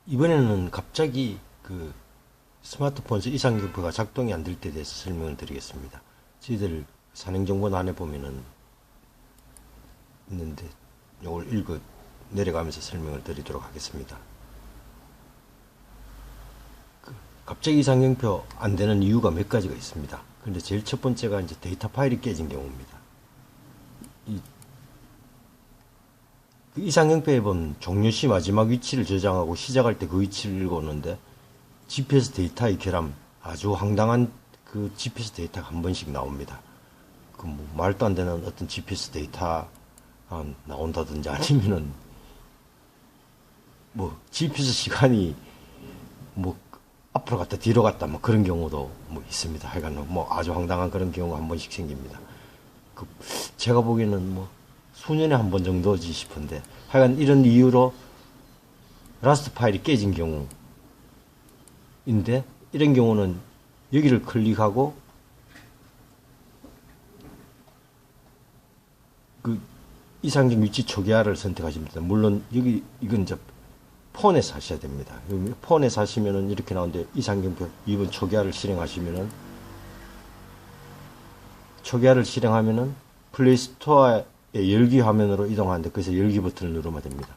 이번에는 갑자기 그 스마트폰에서 이상경보가 작동이 안 될 때 대해서 설명을 드리겠습니다. 저희들 산행정보란에 보면은 있는데 이걸 읽어 내려가면서 설명을 드리도록 하겠습니다. 갑자기 이상경표 안 되는 이유가 몇 가지가 있습니다. 근데 제일 첫 번째가 이제 데이터 파일이 깨진 경우입니다. 그 이상경표 앱은 종료시 마지막 위치를 저장하고 시작할 때 그 위치를 읽어오는데 GPS 데이터의 결함, 아주 황당한 그 GPS 데이터가 한 번씩 나옵니다. 그 뭐 말도 안 되는 어떤 GPS 데이터 나온다든지 아니면은 뭐 GPS 시간이 뭐 앞으로 갔다 뒤로 갔다 뭐 그런 경우도 뭐 있습니다. 하여간 뭐 아주 황당한 그런 경우가 한 번씩 생깁니다. 그 제가 보기에는 뭐 수년에 한 번 정도지 싶은데 하여간 이런 이유로 라스트 파일이 깨진 경우인데 이런 경우는 여기를 클릭하고 그 이상적 위치 초기화를 선택하시면 됩니다. 물론 여기 이건 이제 폰에서 하셔야 됩니다. 폰에서 하시면은 이렇게 나오는데 이상경표 2번 초기화를 실행하면은 플레이스토어의 열기 화면으로 이동하는데 거기서 열기 버튼을 누르면 됩니다.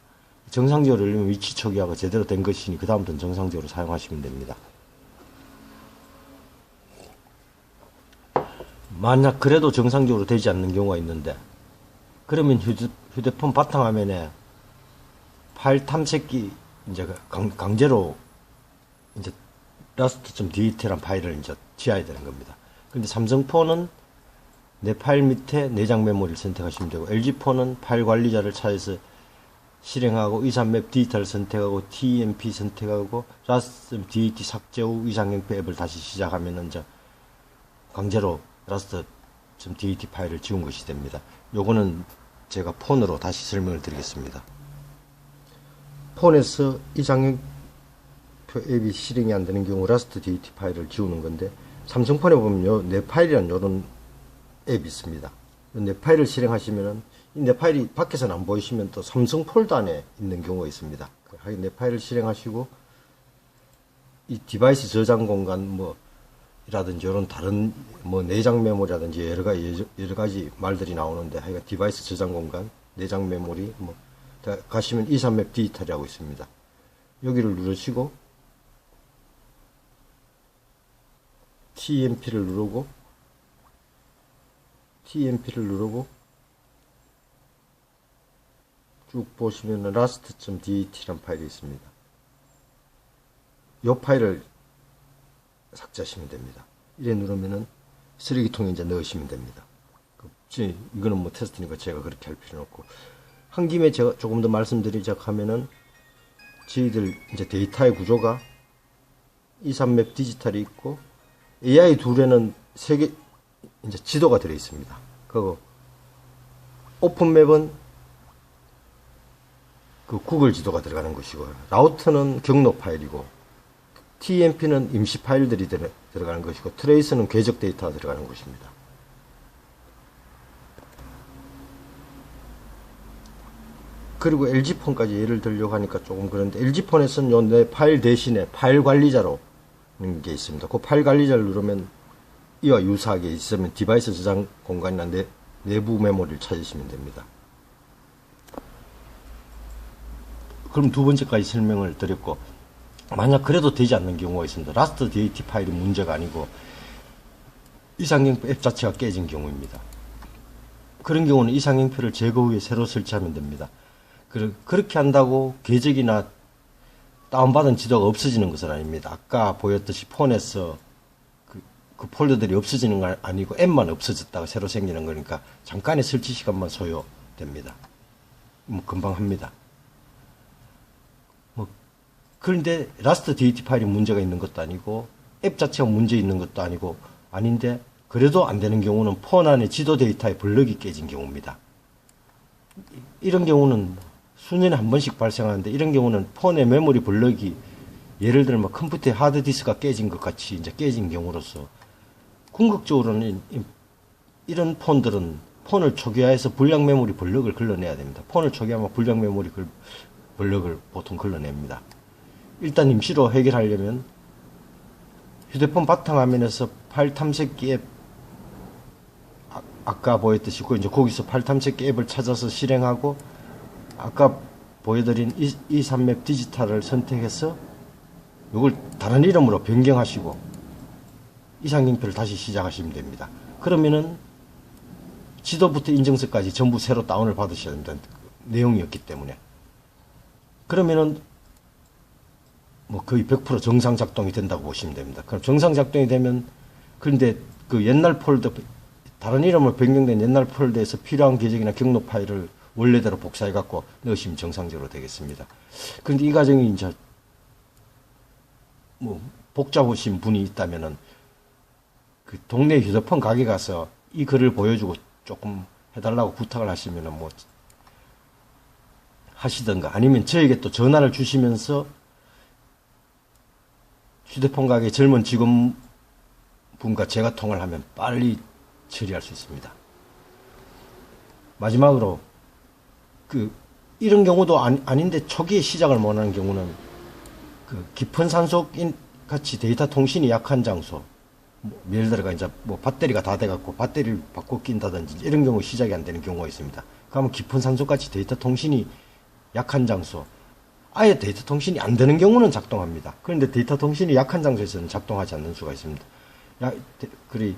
정상적으로 열리면 위치 초기화가 제대로 된 것이니 그 다음부터는 정상적으로 사용하시면 됩니다. 만약 그래도 정상적으로 되지 않는 경우가 있는데 그러면 휴대폰 바탕화면에 파일 탐색기 이제 강제로 이제 rust.dat란 파일을 이제 지어야 되는 겁니다. 근데 삼성폰은 내 파일 밑에 내장 메모리를 선택하시면 되고 LG폰은 파일 관리자를 찾아서 실행하고 23맵 디지털을 선택하고 TMP 선택하고 rust.dat 삭제 후 이상경표 앱을 다시 시작하면 이제 강제로 rust.dat 파일을 지운 것이 됩니다. 요거는 제가 폰으로 다시 설명을 드리겠습니다. 폰에서 이상경표 앱이 실행이 안 되는 경우 rust.dat 파일을 지우는 건데 삼성폰에 보면 요 내 파일이라는 요런 앱이 있습니다. 내 파일을 실행하시면은 이 내 파일이 밖에서는 안 보이시면 또 삼성 폴더 안에 있는 경우가 있습니다. 내 파일을 실행하시고 이 디바이스 저장 공간 뭐 이라든지 이런 다른 뭐 내장 메모리라든지 여러 가지 말들이 나오는데 하여간 디바이스 저장 공간, 내장 메모리 뭐 가시면 23맵 디지털이라고 있습니다. 여기를 누르시고 TMP를 누르고 쭉 보시면 rust.dat라는 파일이 있습니다. 이 파일을 삭제하시면 됩니다. 이래 누르면은 쓰레기통에 이제 넣으시면 됩니다. 이거는 뭐 테스트니까 제가 그렇게 할 필요는 없고 한 김에 제가 조금 더 말씀드리자고 하면은 저희들 이제 데이터의 구조가 23맵 디지털이 있고 AI 둘에는 3개 이제 지도가 들어 있습니다. 그리고 오픈맵은 그 구글 지도가 들어가는 것이고 라우터는 경로 파일이고 TMP는 임시 파일들이 들어가는 것이고 트레이스는 궤적 데이터가 들어가는 것입니다. 그리고 LG폰까지 예를 들려고 하니까 조금 그런데 LG폰에서는 요 내 파일 대신에 파일 관리자로 있는 게 있습니다. 그 파일 관리자를 누르면 이와 유사하게 있으면 디바이스 저장 공간이나 내부 메모리를 찾으시면 됩니다. 그럼 두 번째까지 설명을 드렸고 만약 그래도 되지 않는 경우가 있습니다. rust.dat 파일이 문제가 아니고 이상경표 앱 자체가 깨진 경우입니다. 그런 경우는 이상경표를 제거 후에 새로 설치하면 됩니다. 그렇게 한다고 궤적이나 다운받은 지도가 없어지는 것은 아닙니다. 아까 보였듯이 폰에서 그 폴더들이 없어지는 건 아니고 앱만 없어졌다가 새로 생기는 거니까 잠깐의 설치 시간만 소요됩니다. 뭐 금방 합니다. 그런데 rust.dat 파일이 문제가 있는 것도 아니고 앱 자체가 문제 있는 것도 아닌데 그래도 안 되는 경우는 폰 안에 지도 데이터의 블럭이 깨진 경우입니다. 이런 경우는 수년에 한 번씩 발생하는데 이런 경우는 폰의 메모리 블럭이 예를 들면 컴퓨터의 하드디스크가 깨진 것 같이 이제 깨진 경우로서 궁극적으로는 이런 폰들은 폰을 초기화해서 불량 메모리 블럭을 걸러내야 됩니다. 폰을 초기화하면 불량 메모리 블럭을 보통 걸러냅니다. 일단 임시로 해결하려면 휴대폰 바탕화면에서 파일 탐색기 앱, 아까 보였듯이 이제 거기서 파일 탐색기 앱을 찾아서 실행하고, 아까 보여드린 23맵 디지털을 선택해서 이걸 다른 이름으로 변경하시고 이상형표를 다시 시작하시면 됩니다. 그러면은 지도부터 인증서까지 전부 새로 다운을 받으셔야 된다는 내용이었기 때문에, 그러면은 뭐 거의 100% 정상 작동이 된다고 보시면 됩니다. 그럼 정상 작동이 되면, 그런데 그 옛날 폴더, 다른 이름으로 변경된 옛날 폴더에서 필요한 계정이나 경로 파일을 원래대로 복사해 갖고 넣으시면 정상적으로 되겠습니다. 그런데 이 과정이 이제 뭐 복잡하신 분이 있다면은 그 동네 휴대폰 가게 가서 이 글을 보여주고 조금 해달라고 부탁을 하시면은 뭐 하시던가, 아니면 저에게 또 전화를 주시면서 휴대폰 가게 젊은 직원분과 제가 통화를 하면 빨리 처리할 수 있습니다. 마지막으로 이런 경우도 아닌데 초기에 시작을 못하는 경우는 그 깊은 산속 같이 데이터 통신이 약한 장소, 예를 들어가 이제 뭐 배터리가 다 돼갖고 배터리를 바꿔 낀다든지 이런 경우 시작이 안 되는 경우가 있습니다. 그러면 깊은 산속같이 데이터 통신이 약한 장소, 아예 데이터 통신이 안 되는 경우는 작동합니다. 그런데 데이터 통신이 약한 장소에서는 작동하지 않는 수가 있습니다. 그리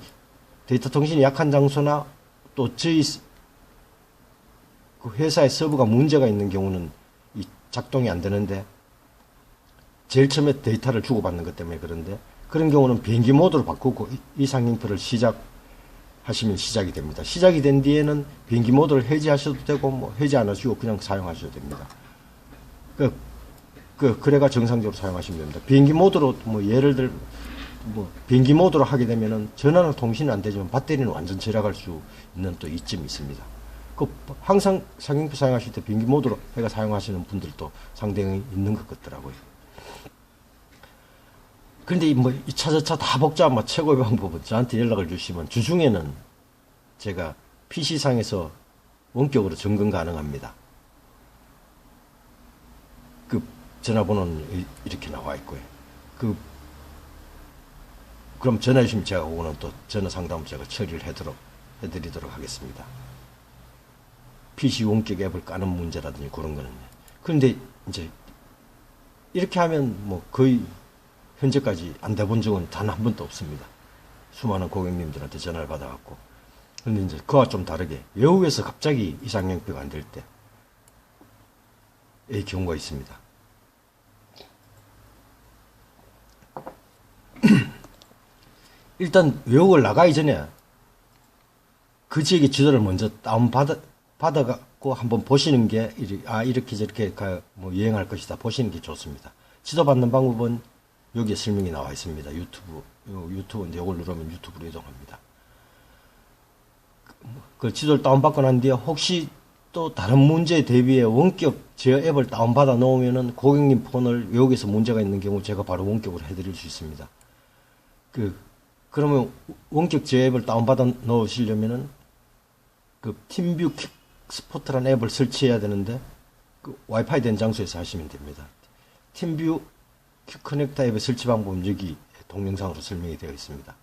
데이터 통신이 약한 장소나 또 저희 그 회사의 서버가 문제가 있는 경우는 이 작동이 안 되는데, 제일 처음에 데이터를 주고받는 것 때문에 그런데, 그런 경우는 비행기 모드로 바꾸고 이상형표를 시작하시면 시작이 됩니다. 시작이 된 뒤에는 비행기 모드를 해제하셔도 되고, 뭐 해제 안 하시고 그냥 사용하셔도 됩니다. 그래가 정상적으로 사용하시면 됩니다. 비행기 모드로, 뭐 예를 들어, 뭐 비행기 모드로 하게 되면은 전화나 통신은 안 되지만 배터리는 완전 절약할 수 있는 또 이점이 있습니다. 항상 상형표 사용하실 때 비행기 모드로 해가 사용하시는 분들도 상당히 있는 것 같더라고요. 그런데 뭐 2차, 다 복잡한 뭐 최고의 방법은 저한테 연락을 주시면 주중에는 제가 PC상에서 원격으로 점검 가능합니다. 그 전화번호는 이렇게 나와 있고요. 그럼 전화해 주시면 제가 그거는 또 전화 상담을 제가 처리를 해드리도록 하겠습니다. PC 원격 앱을 까는 문제라든지 그런 거는. 그런데 이제 이렇게 하면 뭐 거의 현재까지 안 돼본 적은 단 한 번도 없습니다. 수많은 고객님들한테 전화를 받아갖고. 근데 이제 그와 좀 다르게 외국에서 갑자기 이상형표가 안 될 때의 경우가 있습니다. 일단 외국을 나가기 전에 그 지역의 지도를 먼저 받아갖고 한번 보시는 게, 이렇게 저렇게 뭐 여행할 것이다 보시는 게 좋습니다. 지도 받는 방법은 여기에 설명이 나와 있습니다. 유튜브인데 이걸 누르면 유튜브로 이동합니다. 그 지도를 다운받고 난 뒤에 혹시 또 다른 문제에 대비해 원격 제어 앱을 다운받아 놓으면은 고객님 폰을 외국에서 문제가 있는 경우 제가 바로 원격으로 해드릴 수 있습니다. 그러면 원격 제어 앱을 다운받아 놓으시려면은 팀뷰 킥스포트라는 앱을 설치해야 되는데 와이파이 된 장소에서 하시면 됩니다. 팀뷰 퀵커넥터 앱의 설치 방법은 여기 동영상으로 설명이 되어 있습니다.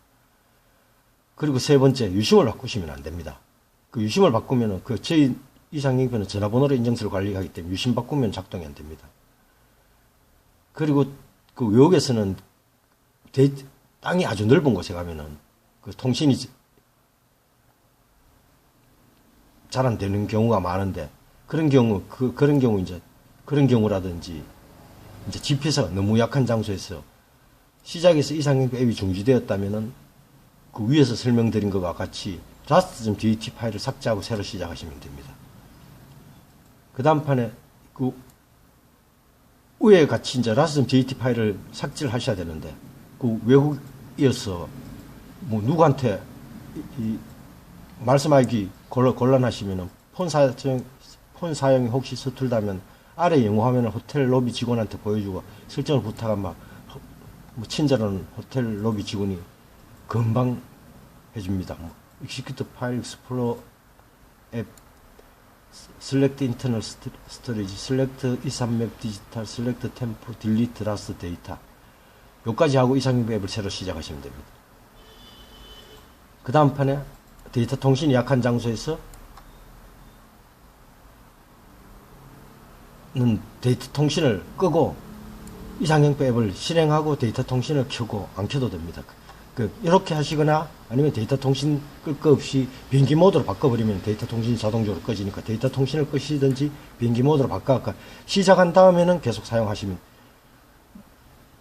그리고 세 번째, 유심을 바꾸시면 안 됩니다. 유심을 바꾸면은 저희 이상형표는 전화번호로 인증서를 관리하기 때문에 유심 바꾸면 작동이 안 됩니다. 그리고 외국에서는 땅이 아주 넓은 곳에 가면은 통신이 잘 안 되는 경우가 많은데, 그런 경우라든지 이제 GPS가 너무 약한 장소에서 시작에서 이상형표 앱이 중지되었다면은 위에서 설명드린 것과 같이 rust.dat 파일을 삭제하고 새로 시작하시면 됩니다. 그 다음 판에 위에 같이 이제 rust.dat 파일을 삭제를 하셔야 되는데, 외국이어서 뭐 누구한테 말씀하기 곤란하시면은 폰 사용이 혹시 서툴다면 아래 영어 화면을 호텔 로비 직원한테 보여주고 설정을 부탁하면 뭐 친절한 호텔 로비 직원이 금방 해줍니다. 익스큐트 파일 익스플로러 앱 select internal storage, select 이산맵 디지털, select tempo, delete last data. 요까지 하고 이상경표 앱을 새로 시작하시면 됩니다. 그 다음 판에 데이터 통신이 약한 장소에서 데이터 통신을 끄고 이상경표 앱을 실행하고 데이터 통신을 켜고 안 켜도 됩니다. 이렇게 하시거나 아니면 데이터 통신 끌 거 없이 비행기 모드로 바꿔버리면 데이터 통신이 자동적으로 꺼지니까 데이터 통신을 끄시든지 비행기 모드로 바꿔 시작한 다음에는 계속 사용하시면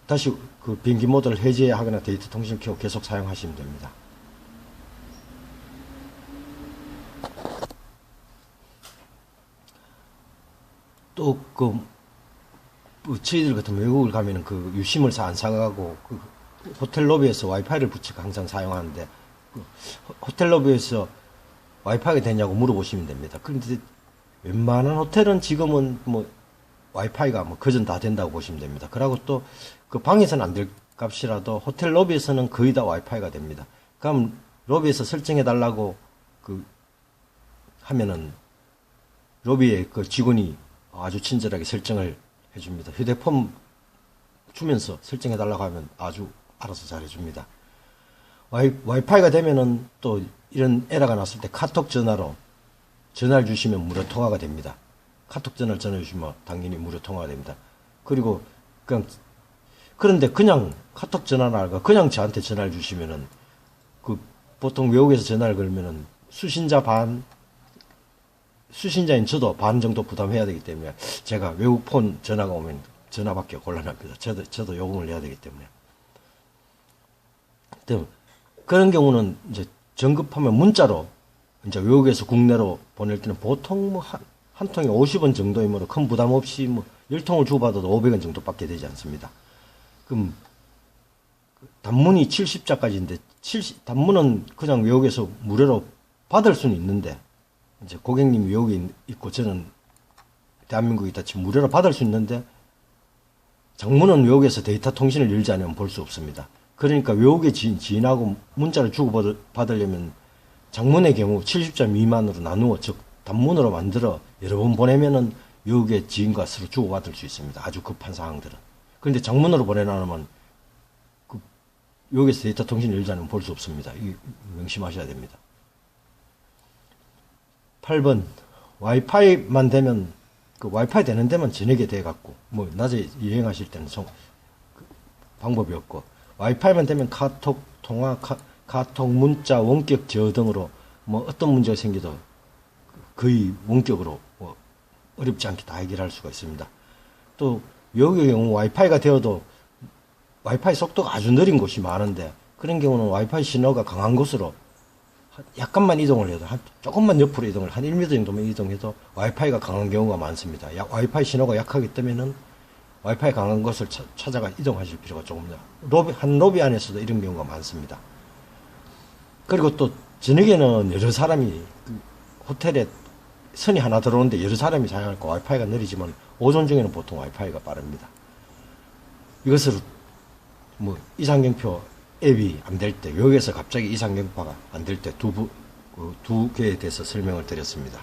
다시 그 비행기 모드를 해제하거나 데이터 통신을 켜고 계속 사용하시면 됩니다. 또 저희들 같은 외국을 가면은 유심을 안 사가고 호텔 로비에서 와이파이를 붙이고 항상 사용하는데 호텔 로비에서 와이파이가 되냐고 물어보시면 됩니다. 그런데 웬만한 호텔은 지금은 와이파이가 그전 다 된다고 보시면 됩니다. 그리고 또 방에서는 안 될 값이라도 호텔 로비에서는 거의 다 와이파이가 됩니다. 그럼 로비에서 설정해 달라고 하면은 로비에 직원이 아주 친절하게 설정을 해줍니다. 휴대폰 주면서 설정해 달라고 하면 아주 알아서 잘해줍니다. 와이파이가 되면은 또 이런 에러가 났을 때 카톡 전화로 전화를 주시면 무료 통화가 됩니다. 카톡 전화를 전화주시면 당연히 무료 통화가 됩니다. 그리고 그런데 그냥 카톡 전화나 그냥 저한테 전화를 주시면은 보통 외국에서 전화를 걸면은 수신자인 저도 반 정도 부담해야 되기 때문에 제가 외국 폰 전화가 오면 전화 받기 곤란합니다. 저도 요금을 내야 되기 때문에. 그런 경우는 이제 정급하면 문자로 이제 외국에서 국내로 보낼 때는 보통 한 통에 50원 정도이므로 큰 부담 없이 10통을 주고받아도 500원 정도밖에 되지 않습니다. 그럼 단문이 70자까지인데 단문은 그냥 외국에서 무료로 받을 수는 있는데 이제 고객님 외국에 있고 저는 대한민국에 있다 치면 무료로 받을 수 있는데 장문은 외국에서 데이터 통신을 열지 않으면 볼 수 없습니다. 그러니까 외국의 지인하고 문자를 주고받으려면 장문의 경우 70자 미만으로 나누어 즉 단문으로 만들어 여러 번 보내면은 외국의 지인과 서로 주고받을 수 있습니다. 아주 급한 상황들은. 그런데 장문으로 보내놓으면 외국에서 데이터 통신을 열지 않으면 볼 수 없습니다. 이 명심하셔야 됩니다. 8번 와이파이만 되면 와이파이 되는 데만 저녁에 돼갖고 낮에 여행하실 때는 방법이 없고 와이파이만 되면 카톡 통화, 카톡 문자, 원격 제어 등으로 어떤 문제가 생겨도 거의 원격으로 어렵지 않게 다 해결할 수가 있습니다. 또 외국의 경우 와이파이가 되어도 와이파이 속도가 아주 느린 곳이 많은데 그런 경우는 와이파이 신호가 강한 곳으로 약간만 이동을 해도 조금만 옆으로 이동을 한 1m 정도만 이동해도 와이파이가 강한 경우가 많습니다. 와이파이 신호가 약하기 때문에는 와이파이 강한 곳을 찾아가 이동하실 필요가 조금 한 로비 안에서도 이런 경우가 많습니다. 그리고 또 저녁에는 여러 사람이 호텔에 선이 하나 들어오는데 여러 사람이 사용하니까 와이파이가 느리지만 오전 중에는 보통 와이파이가 빠릅니다. 이것을 이상경표 앱이 안 될 때, 외국에서 갑자기 이상경파가 안 될 때 두 개에 대해서 설명을 드렸습니다.